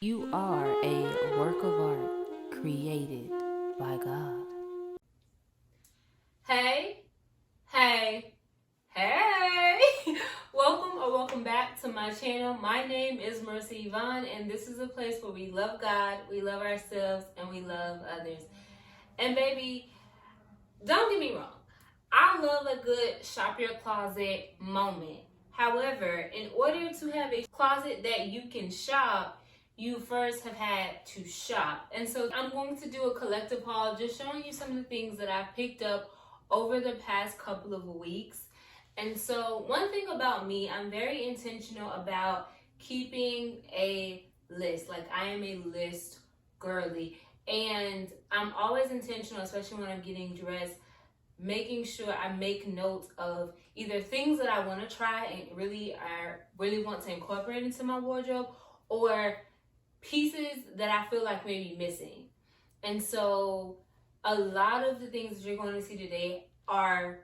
You are a work of art created by God. Hey, hey, hey! Welcome back to my channel. My name is Mercy Yvonne, and this is a place where we love God, we love ourselves, and we love others. And baby, don't get me wrong, I love a good shop your closet moment. However, in order to have a closet that you can shop, you first have had to shop. And so I'm going to do a collective haul just showing you some of the things that I've picked up over the past couple of weeks. And so one thing about me, I'm very intentional about keeping a list. Like, I am a list girly, and I'm always intentional, especially when I'm getting dressed, making sure I make notes of either things that I want to try and really want to incorporate into my wardrobe, or pieces that I feel like may be missing. And so a lot of the things that you're going to see today are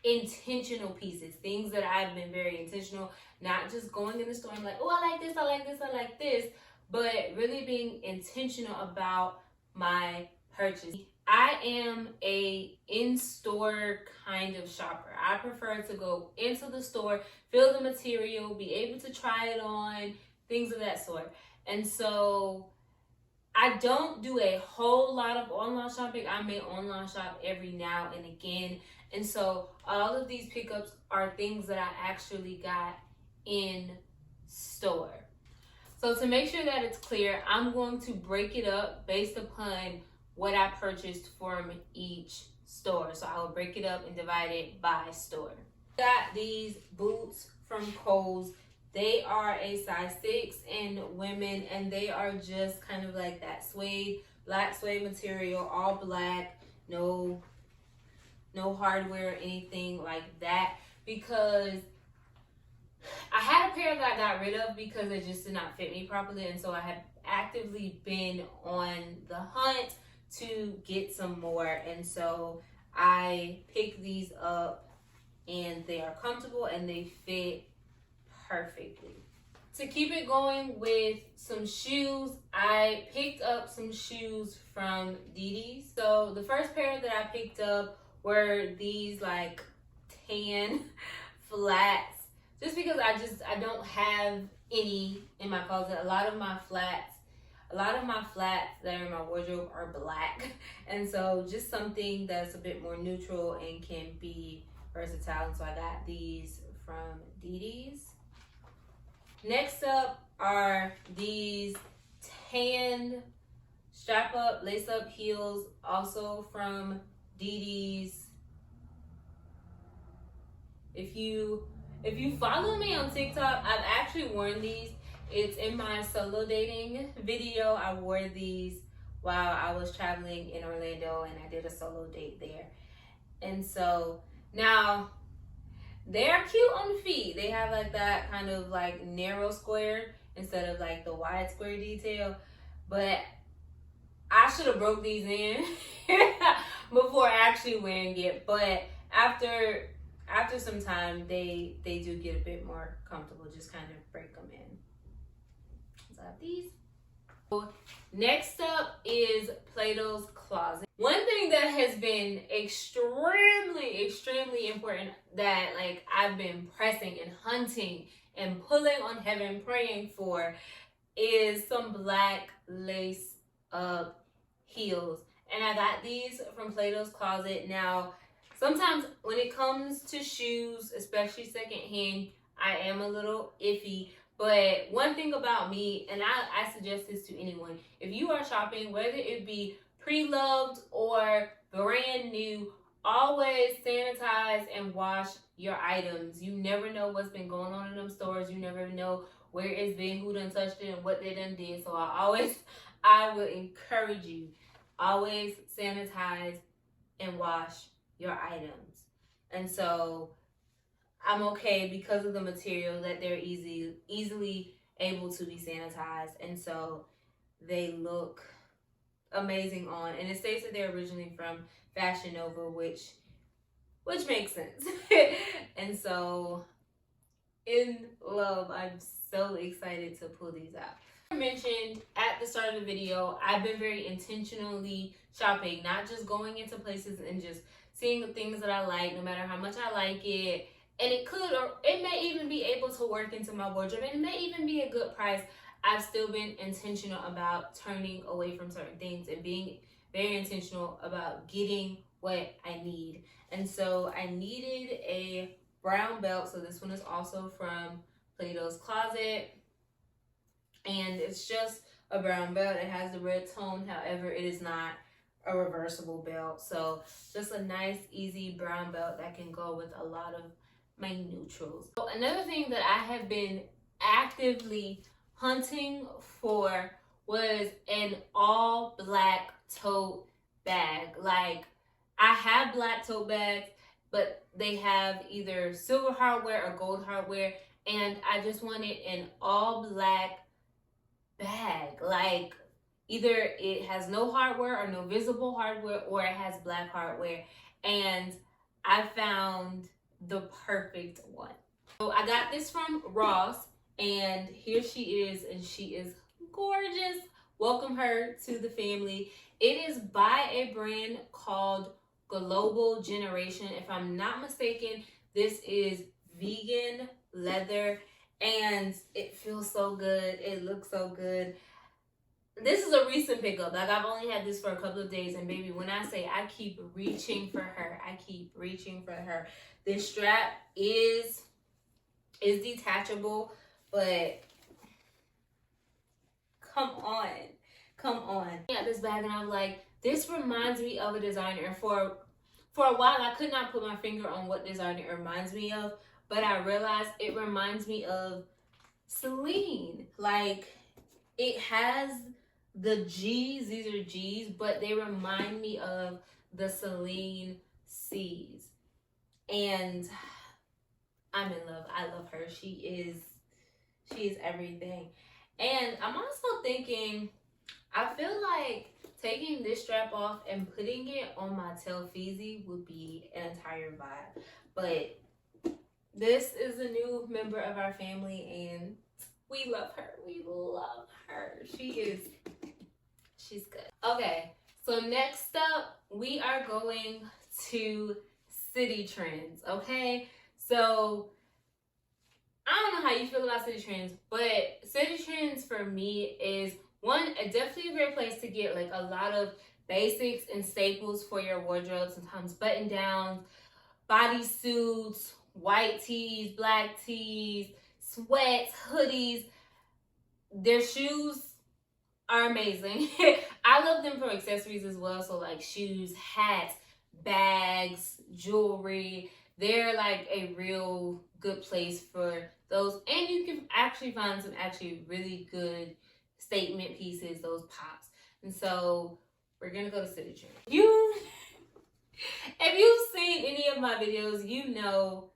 intentional pieces, things that I've been very intentional, not just going in the store and like, oh, I like this, I like this, I like this, but really being intentional about my purchase. I am a in-store kind of shopper. I prefer to go into the store, feel the material, be able to try it on, things of that sort. And so I don't do a whole lot of online shopping. I may online shop every now and again. And so all of these pickups are things that I actually got in store. So to make sure that it's clear, I'm going to break it up based upon what I purchased from each store. So I will break it up and divide it by store. Got these boots from Kohl's. They are a size 6 in women, and they are just kind of like that black suede material, all black, no hardware or anything like that, because I had a pair that I got rid of because it just did not fit me properly. And so I have actively been on the hunt to get some more. And so I picked these up, and they are comfortable and they fit perfectly. To keep it going with some shoes, I picked up some shoes from Dee. So the first pair that I picked up were these like tan flats, just because I don't have any in my closet. A lot of my flats that are in my wardrobe are black, and so just something that's a bit more neutral and can be versatile. And so I got these from Dee. Next up are these tan strap up, lace up heels, also from Dee. If you follow me on TikTok, I've actually worn these. It's in my solo dating video. I wore these while I was traveling in Orlando, and I did a solo date there. And so now they're cute on the feet. They have like that kind of like narrow square instead of like the wide square detail. But I should have broke these in before actually wearing it. But after some time, they do get a bit more comfortable. Just kind of break them in. So I have these. Next up is Plato's Closet. One thing that has been extremely important that like I've been pressing and hunting and pulling on heaven, praying for, is some black lace up heels. And I got these from Plato's Closet. Now, sometimes when it comes to shoes, especially secondhand, I am a little iffy. But one thing about me, and I suggest this to anyone, if you are shopping, whether it be pre-loved or brand new, always sanitize and wash your items. You never know what's been going on in them stores. You never know where it's been, who done touched it, and what they done did. So I will encourage you, always sanitize and wash your items. And so I'm okay because of the material that they're easily able to be sanitized, and so they look amazing on. And it states that they're originally from Fashion Nova, which makes sense. And so in love, I'm so excited to pull these out. I mentioned at the start of the video, I've been very intentionally shopping, not just going into places and just seeing the things that I like, no matter how much I like it. And it could, or it may even be able to work into my wardrobe, and it may even be a good price. I've still been intentional about turning away from certain things and being very intentional about getting what I need. And so I needed a brown belt. So this one is also from Plato's Closet. And it's just a brown belt. It has the red tone. However, it is not a reversible belt. So just a nice, easy brown belt that can go with a lot of my neutrals. So another thing that I have been actively hunting for was an all black tote bag. Like, I have black tote bags, but they have either silver hardware or gold hardware, and I just wanted an all black bag. Like, either it has no hardware or no visible hardware, or it has black hardware, and I found the perfect one. So I got this from Ross, and here she is, and she is gorgeous. Welcome her to the family. It is by a brand called Global Generation. If I'm not mistaken, this is vegan leather, and it feels so good. It looks so good. This is a recent pickup. Like, I've only had this for a couple of days, and baby, when I say I keep reaching for her, I keep reaching for her. This strap is detachable, but come on. Yeah, this bag, and I'm like, this reminds me of a designer. And for a while, I could not put my finger on what designer it reminds me of, but I realized it reminds me of Celine. Like, it has the G's, these are G's, but they remind me of the Celine C's. And I'm in love. I love her. She is everything. And I'm also thinking, I feel like taking this strap off and putting it on my Telfeezy would be an entire vibe. But this is a new member of our family, and we love her. We love her. She's good. Okay, so next up, we are going to City Trends, okay? So, I don't know how you feel about City Trends, but City Trends for me is definitely a great place to get like a lot of basics and staples for your wardrobe. Sometimes button downs, bodysuits, white tees, black tees, sweats, hoodies. Their shoes are amazing. I love them for accessories as well. So like shoes, hats, bags, jewelry. They're like a real good place for those. And you can actually find some actually really good statement pieces, those pops. And so we're gonna go to City Trend. If you've seen any of my videos, you know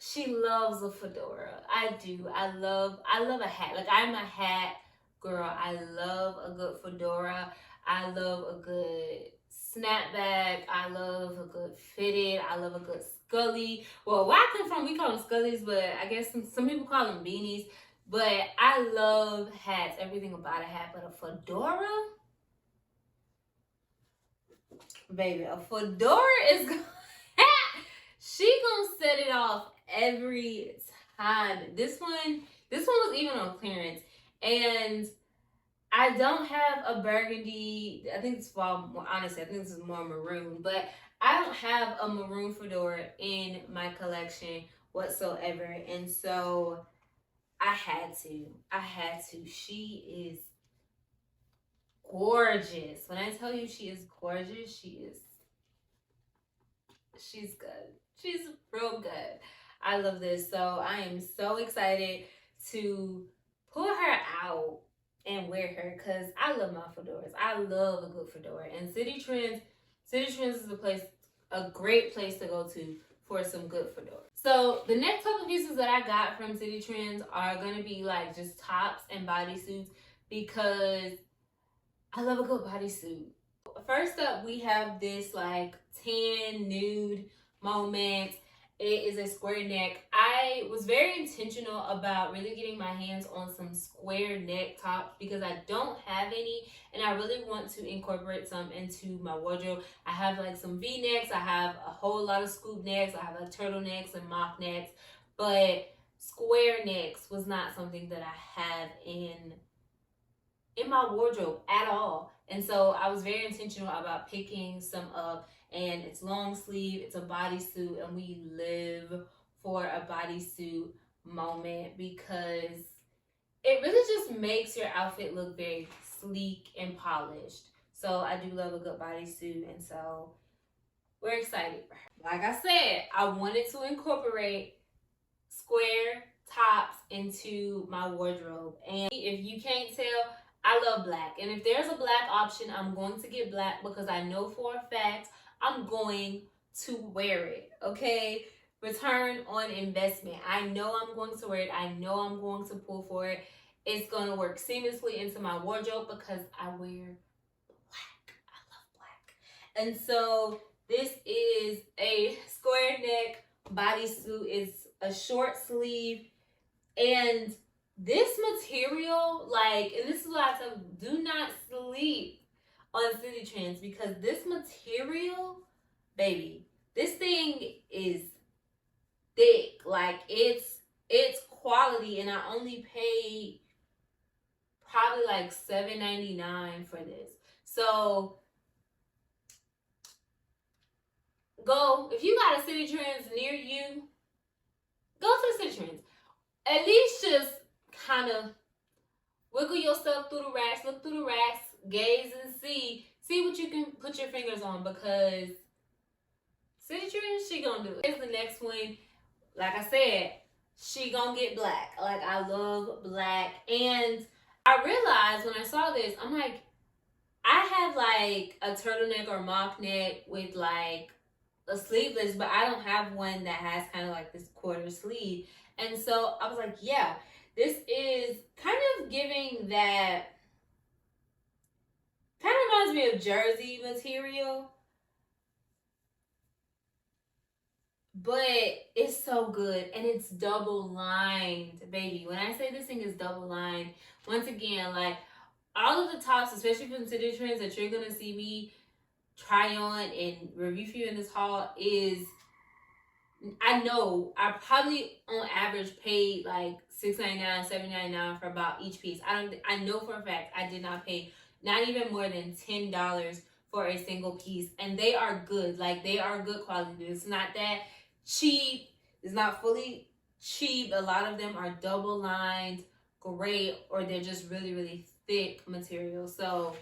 she loves a fedora. I do. I love a hat. Like, I'm a hat girl. I love a good fedora. I love a good snapback. I love a good fitted. I love a good scully. Well, where I come from, we call them scullies, but I guess some people call them beanies. But I love hats, everything about a hat. But a fedora, baby, a fedora is she gonna set it off every time. This one was even on clearance, and I don't have a burgundy. I think it's honestly, I think this is more maroon, but I don't have a maroon fedora in my collection whatsoever, and so I had to. She is gorgeous. When I tell you she is gorgeous, she's good. She's real good. I love this. So I am so excited to pull her out and wear her, because I love my fedoras. I love a good fedora. And City Trends is a great place to go to for some good fedoras. So the next couple pieces that I got from City Trends are gonna be like just tops and bodysuits, because I love a good bodysuit. First up, we have this like tan nude moment, It is a square neck. I was very intentional about really getting my hands on some square neck tops because I don't have any, and I really want to incorporate some into my wardrobe. I have like some V-necks, I have a whole lot of scoop necks, I have like turtlenecks and mock necks, but square necks was not something that I have in my wardrobe at all. And so I was very intentional about picking some up, and it's long sleeve, it's a bodysuit, and we live for a bodysuit moment because it really just makes your outfit look very sleek and polished. So I do love a good bodysuit, and so we're excited for her. Like I said, I wanted to incorporate square tops into my wardrobe. And if you can't tell, I love black. And if there's a black option, I'm going to get black because I know for a fact I'm going to wear it. Okay? Return on investment. I know I'm going to wear it. I know I'm going to pull for it. It's going to work seamlessly into my wardrobe because I wear black. I love black. And so this is a square neck bodysuit. It's a short sleeve, and this material, like, and this is what I tell you, do not sleep on City Trends because this material, baby, this thing is thick. Like, it's quality, and I only paid probably like $7.99 for this. So go, if you got a City Trends near you, go to the City Trends. At least just kind of wiggle yourself through the racks, look through the racks, gaze and see what you can put your fingers on, because City Trends, she gonna do it. Here's the next one. Like I said, she gonna get black. Like, I love black. And I realized when I saw this, I'm like, I have like a turtleneck or mock neck with like a sleeveless, but I don't have one that has kind of like this quarter sleeve. And so I was like, yeah, this is kind of giving that, kind of reminds me of jersey material, but it's so good, and it's double lined, baby. When I say this thing is double lined, once again, like, all of the tops, especially from City Trends, that you're gonna see me try on and review for you in this haul is, I know I probably on average paid like $6.99, $7.99 for about each piece. I know for a fact I did not pay not even more than $10 for a single piece, and they are good. Like, they are good quality. It's not that cheap. It's not fully cheap. A lot of them are double lined, great, or they're just really, really thick material. So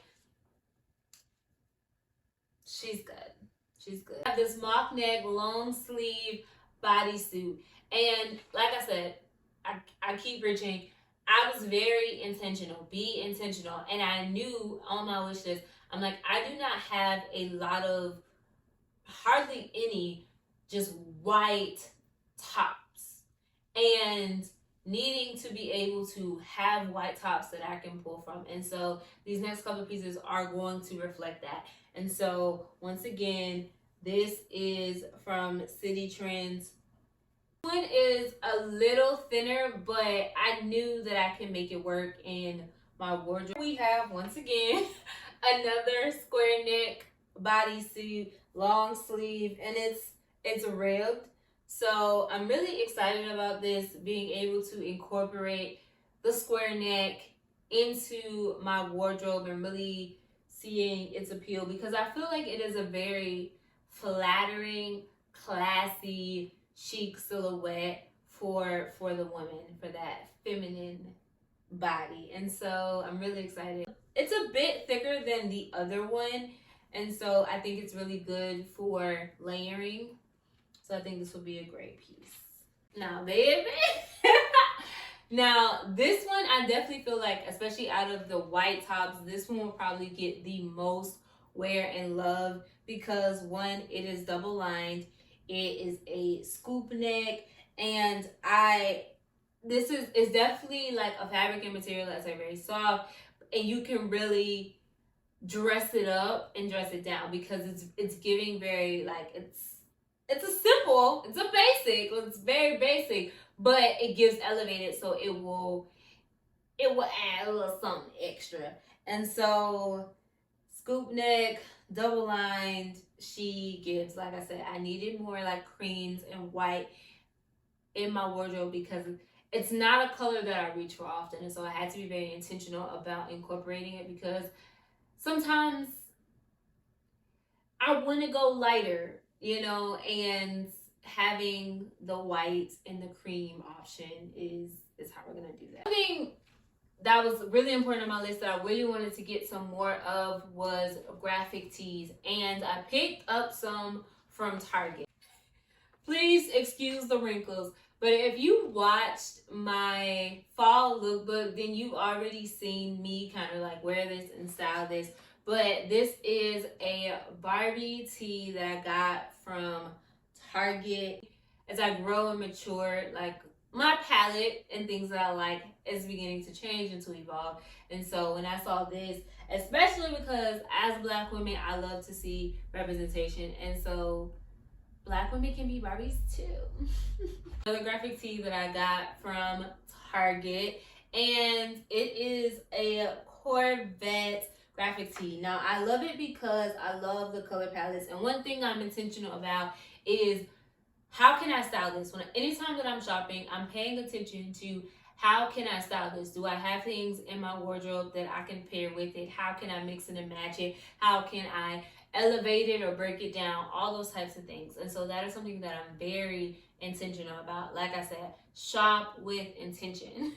she's good. She's good. I have this mock neck, long sleeve bodysuit. And like I said, I keep reaching. I was very intentional. Be intentional. And I knew on my wish list, I'm like, I do not have a lot of, hardly any, just white tops. And needing to be able to have white tops that I can pull from. And so these next couple of pieces are going to reflect that. And so once again, this is from City Trends. This one is a little thinner, but I knew that I can make it work in my wardrobe. We have, once again, another square neck bodysuit, long sleeve, and it's ribbed. So I'm really excited about this, being able to incorporate the square neck into my wardrobe and really seeing its appeal, because I feel like it is a very flattering, classy, chic silhouette for the woman, for that feminine body. And so I'm really excited. It's a bit thicker than the other one, and so I think it's really good for layering. So I think this will be a great piece. Now, baby. Now, this one, I definitely feel like, especially out of the white tops, this one will probably get the most wear and love because, one, it is double lined. It is a scoop neck, and this is definitely like a fabric and material that's like very soft, and you can really dress it up and dress it down because it's giving very, like, it's a basic, it's very basic, but it gives elevated, so it will add a little something extra. And so scoop neck, double lined, she gives, like I said, I needed more like creams and white in my wardrobe because it's not a color that I reach for often. And so I had to be very intentional about incorporating it because sometimes I want to go lighter, and having the white and the cream option is how we're gonna do that. Something that was really important on my list that I really wanted to get some more of was graphic tees, and I picked up some from Target. Please excuse the wrinkles, but if you watched my fall lookbook, then you've already seen me kind of like wear this and style this. But this is a Barbie tee that I got from Target. As I grow and mature, like my palette and things that I like is beginning to change and to evolve. And so when I saw this, especially because as Black women, I love to see representation. And so Black women can be Barbies too. Another graphic tee that I got from Target, and it is a Corvette graphic tee. Now I love it because I love the color palettes, and one thing I'm intentional about is how can I style this? Anytime that I'm shopping, I'm paying attention to how can I style this? Do I have things in my wardrobe that I can pair with it? How can I mix it and match it? How can I elevate it or break it down? All those types of things. And so that is something that I'm very intentional about. Like I said, shop with intention.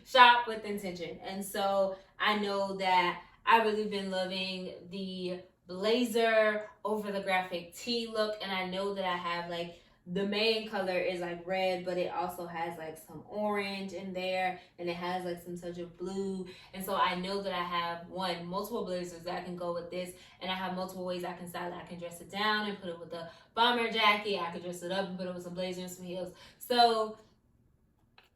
Shop with intention. And so I know that I've really been loving the blazer over the graphic tee look, and I know that I have like the main color is like red, but it also has like some orange in there, and it has like some touch of blue. And so I know that I have multiple blazers that can go with this, and I have multiple ways I can style it. I can dress it down and put it with a bomber jacket. I can dress it up and put it with some blazers and some heels. So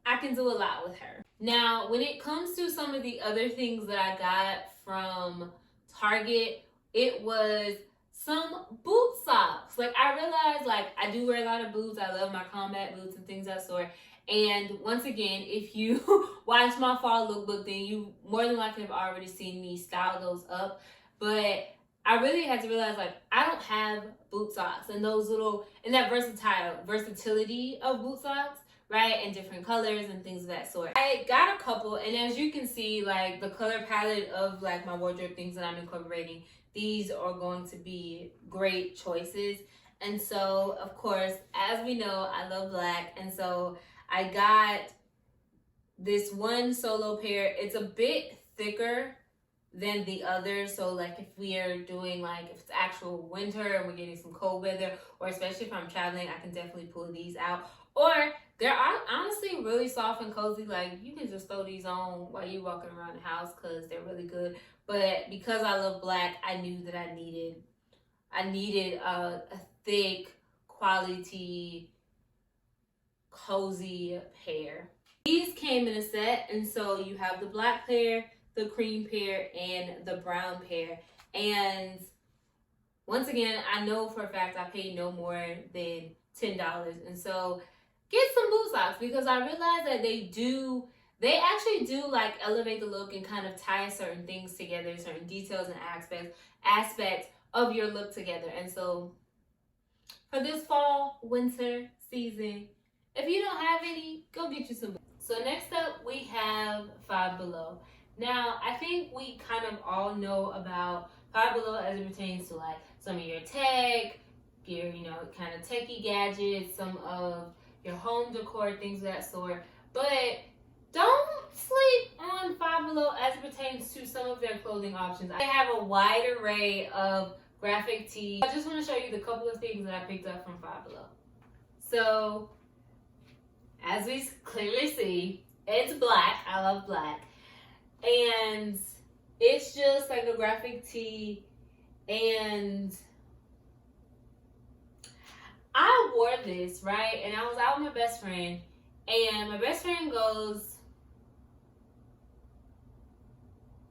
I can do a lot with her. Now, when it comes to some of the other things that I got from Target, it was some boot socks. Like I realized, like I do wear a lot of boots. I love my combat boots and things of that sort. And once again, if you watch my fall lookbook, then you more than likely have already seen me style those up. But I really had to realize, like, I don't have boot socks and those little and that versatility of boot socks, right, in different colors and things of that sort. I got a couple, and as you can see, like the color palette of like my wardrobe, things that I'm incorporating, these are going to be great choices. And so, of course, as we know, I love black. And so I got this one solo pair. It's a bit thicker than the others. So like if we are doing like, if it's actual winter and we're getting some cold weather, or especially if I'm traveling, I can definitely pull these out. Or they're honestly really soft and cozy. Like you can just throw these on while you're walking around the house because they're really good. But because I love black, I knew that I needed a thick, quality, cozy pair. These came in a set, and so you have the black pair, the cream pair, and the brown pair. And once again, I know for a fact I paid no more than $10. And so get some boot socks, because I realized that they actually do like elevate the look and kind of tie certain things together, certain details and aspects of your look together. And so for this fall, winter season, if you don't have any, go get you some. So next up, we have Five Below. Now, I think we kind of all know about Five Below as it pertains to like some of your tech, your, kind of techie gadgets, some of your home decor, things of that sort. But don't sleep on Five Below as it pertains to some of their clothing options. I have a wide array of graphic tees. I just want to show you the couple of things that I picked up from Five Below. So, as we clearly see, it's black. I love black. And it's just like a graphic tee. And I wore this, right? And I was out with my best friend. And my best friend goes,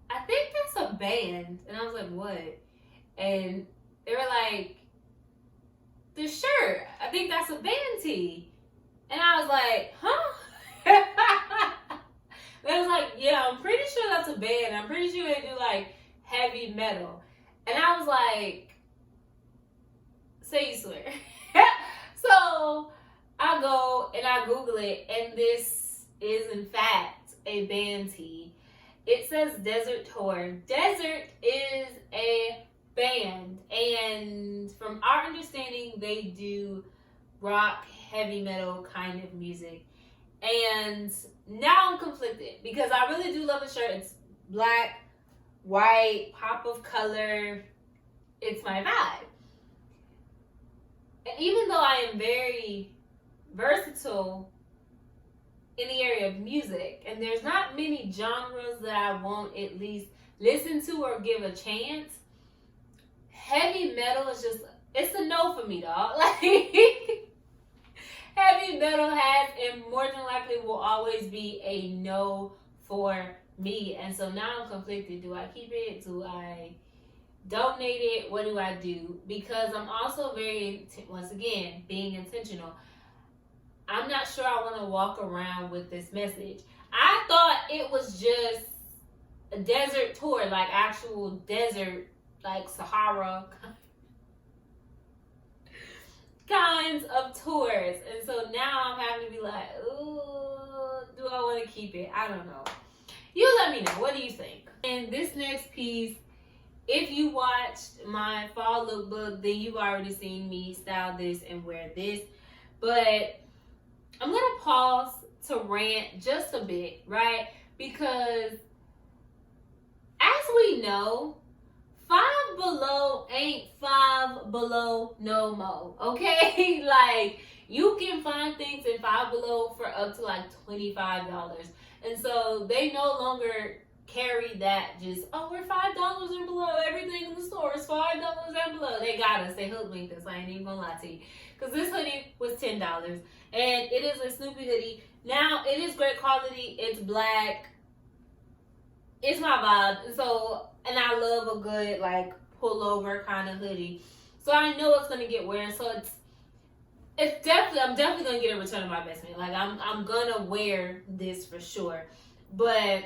I think that's a band. And I was like, what? And they were like, the shirt. I think that's a band tee. And I was like, huh? They was like, yeah, I'm pretty sure that's a band. I'm pretty sure they do like heavy metal. And I was like, say you swear. So I go and I Google it, and this is in fact a band tee. It says Desert Tour. Desert is a band, and from our understanding, they do rock, heavy metal kind of music. And now I'm conflicted because I really do love the shirt. It's black, white, pop of color. It's my vibe. And even though I am very versatile in the area of music, and there's not many genres that I won't at least listen to or give a chance, heavy metal is just, it's a no for me, dog. Like, heavy metal has and more than likely will always be a no for me. And so now I'm conflicted. Do I keep it? Do I donate it? What do I do? Because I'm also very, once again, being intentional. I'm not sure I want to walk around with this message. I thought it was just a desert tour, like actual desert, like Sahara kinds of tours. And so now I'm having to be like, ooh, do I want to keep it? I don't know. You let me know. What do you think? And this next piece, if you watched my fall lookbook, then you've already seen me style this and wear this. But I'm going to pause to rant just a bit, right? Because as we know, Five Below ain't Five Below no more, okay? Like, you can find things in Five Below for up to like $25. And so they no longer carry that just, oh, we're $5 or below. Everything in the store is $5 and below. They got us. They hoodwinked us. I ain't even gonna lie to you. Because this hoodie was $10. And it is a Snoopy hoodie. Now, it is great quality. It's black. It's my vibe. So, and I love a good, like, pullover kind of hoodie. So I know it's gonna get wear. So it's definitely, I'm definitely gonna get a return on my investment. Like, I'm gonna wear this for sure. But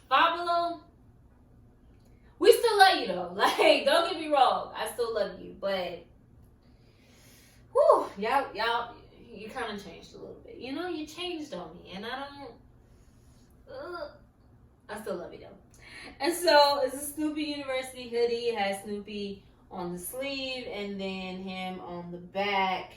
Five Below, we still love you though. Like, don't get me wrong, I still love you, but whew, y'all, you kind of changed a little bit. You know, you changed on me, and I still love you though. And so it's a Snoopy University hoodie. It has Snoopy on the sleeve and then him on the back.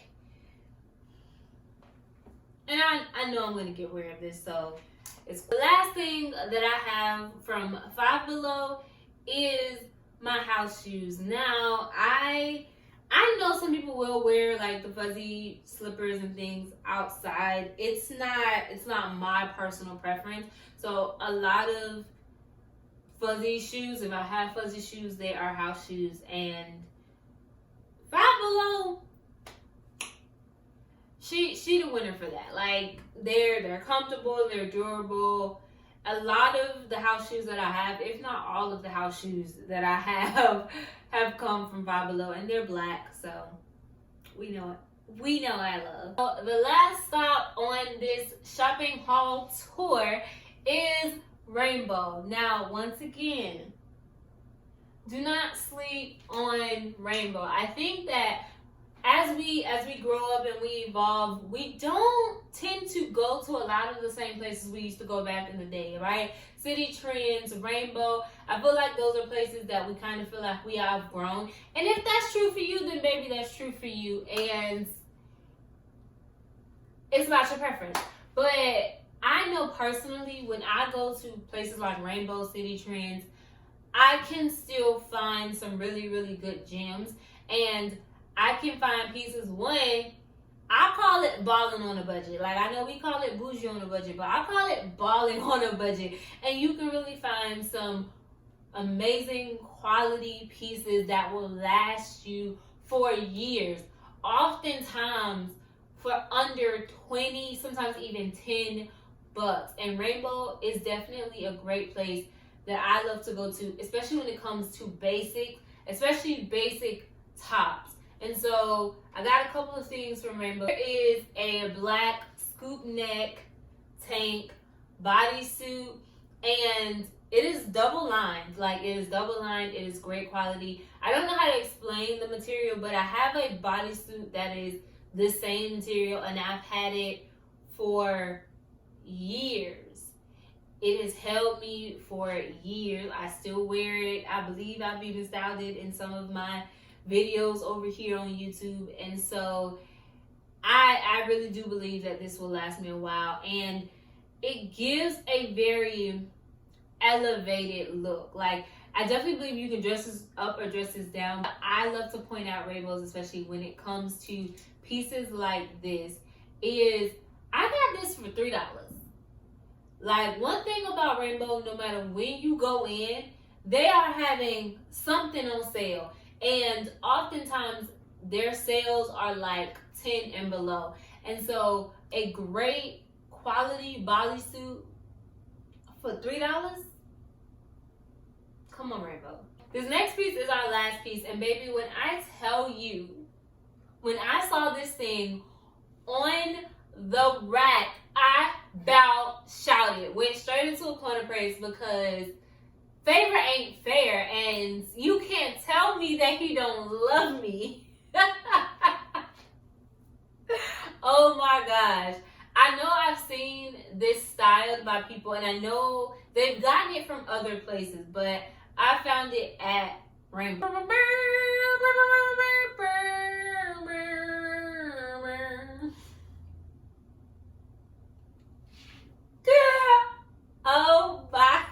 And I know I'm gonna get rid of this, so it's the last thing that I have from Five Below is my house shoes. Now, I know some people will wear like the fuzzy slippers and things outside. It's not my personal preference. So a lot of fuzzy shoes, if I have fuzzy shoes, they are house shoes. And Five Below, she the winner for that. Like, they're comfortable, they're durable. A lot of the house shoes that I have, if not all of the house shoes that I have come from Five Below, and they're black, so we know it. We know I love. So the last stop on this shopping haul tour is Rainbow. Now, once again, do not sleep on Rainbow. I think that as we grow up and we evolve, we don't tend to go to a lot of the same places we used to go back in the day, right? City Trends, Rainbow, I feel like those are places that we kind of feel like we have grown. And if that's true for you, then maybe that's true for you. And it's about your preference. But I know personally, when I go to places like Rainbow, City Trends, I can still find some really, really good gems. And I can find pieces. One, I call it balling on a budget. Like, I know we call it bougie on a budget, but I call it balling on a budget. And you can really find some amazing quality pieces that will last you for years. Oftentimes for under 20, sometimes even $10. And Rainbow is definitely a great place that I love to go to, especially when it comes to basic, especially basic tops. And so I got a couple of things from Rainbow. There is a black scoop neck tank bodysuit, and it is double lined. Like, it is double lined. It is great quality. I don't know how to explain the material, but I have a bodysuit that is the same material, and I've had it for years. It has held me for years. I still wear it. I believe I've even styled it in some of my videos over here on YouTube. And so I really do believe that this will last me a while. And it gives a very elevated look. Like, I definitely believe you can dress this up or dress this down. But I love to point out rainbows, especially when it comes to pieces like this, is I got this for $3. Like, one thing about Rainbow, no matter when you go in, they are having something on sale. And oftentimes, their sales are like 10 and below. And so, a great quality bodysuit for $3? Come on, Rainbow. This next piece is our last piece. And baby, when I tell you, when I saw this thing on the rack, I about shouted, went straight into a corner praise, because favor ain't fair, and you can't tell me that you don't love me. Oh my gosh. I know I've seen this styled by people, and I know they've gotten it from other places, but I found it at Rainbow. Oh my.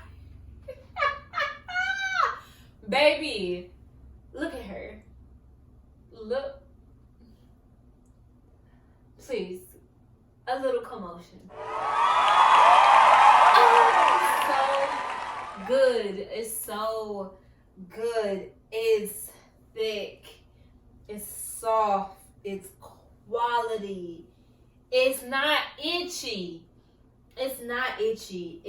Baby, look at her. Look. Please, a little commotion. Oh, it's so good. It's so good. It's thick. It's soft. It's quality. It's not itchy. It's not itchy.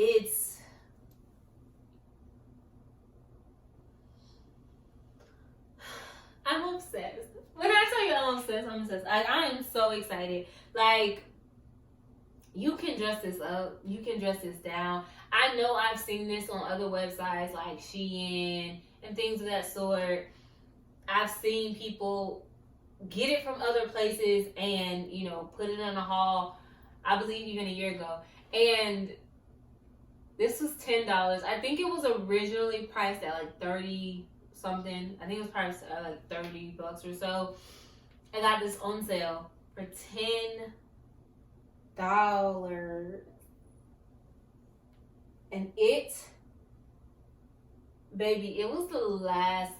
I'm obsessed. When I tell you I'm obsessed, I'm obsessed. I am so excited. Like, you can dress this up. You can dress this down. I know I've seen this on other websites like Shein and things of that sort. I've seen people get it from other places and, you know, put it in a haul, I believe even a year ago. And this was $10. I think it was originally priced at like 30 something. I think it was priced at like $30 or so. I got this on sale for $10. And it, baby, it was the last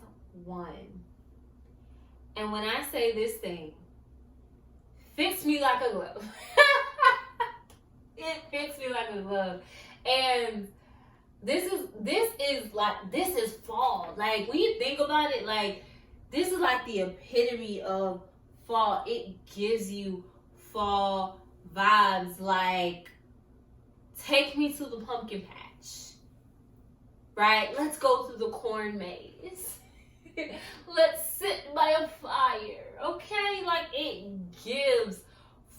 one. And when I say this thing fits me like a glove, it fits me like a glove. And this is fall. Like, when you think about it, like, this is like the epitome of fall. It gives you fall vibes. Like, take me to the pumpkin patch, right? Let's go through the corn maze. Let's sit by a fire, okay? Like, it gives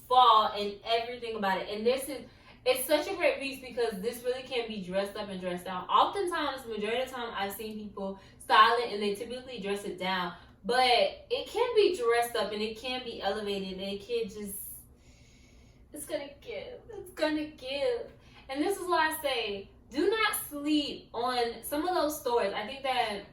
fall and everything about it. And it's such a great piece because this really can be dressed up and dressed down. Oftentimes, majority of the time, I've seen people style it and they typically dress it down. But it can be dressed up and it can be elevated, and it can just, it's gonna give. It's gonna give. And this is why I say, do not sleep on some of those stores. I think that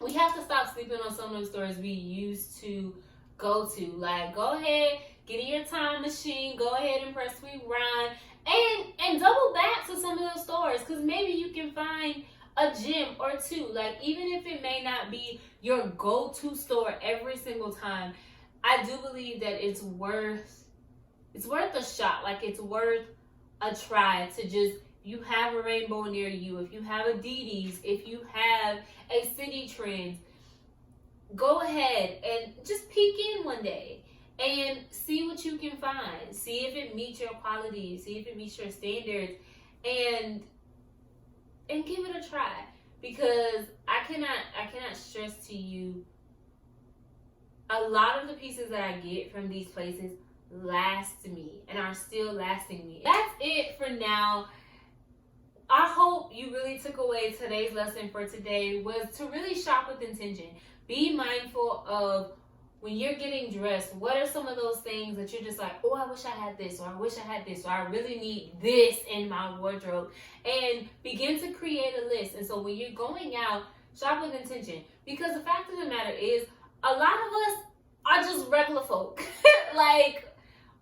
we have to stop sleeping on some of those stores we used to go to. Like, go ahead, get in your time machine, go ahead and press rewind, and double back to some of those stores, because maybe you can find a gem or two. Like, even if it may not be your go-to store every single time, I do believe that it's worth a shot. Like, it's worth a try to just, you have a Rainbow near you, if you have a DD's, if you have a City Trends, go ahead and just peek in one day and see what you can find. See if it meets your quality, see if it meets your standards, and give it a try. Because I cannot stress to you a lot of the pieces that I get from these places last me and are still lasting me. That's it for now. I hope you really took away today's lesson for today was to really shop with intention. Be mindful of when you're getting dressed, what are some of those things that you're just like, oh, I wish I had this, or I wish I had this, or I really need this in my wardrobe. And begin to create a list. And so when you're going out, shop with intention. Because the fact of the matter is, a lot of us are just regular folk. Like,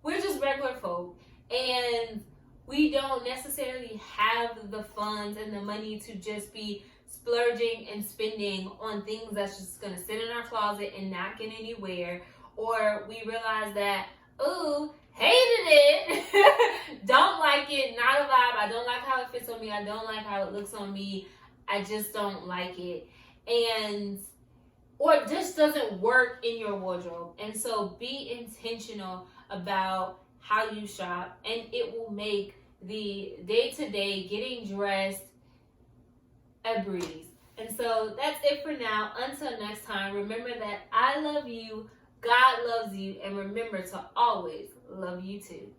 we're just regular folk. And we don't necessarily have the funds and the money to just be splurging and spending on things that's just going to sit in our closet and not get anywhere. Or we realize that, ooh, hated it, don't like it, not a vibe, I don't like how it fits on me, I don't like how it looks on me, I just don't like it. And or it just doesn't work in your wardrobe. And so be intentional about how you shop, and it will make the day-to-day getting dressed a breeze. And so that's it for now. Until next time, remember that I love you, God loves you, and remember to always love you too.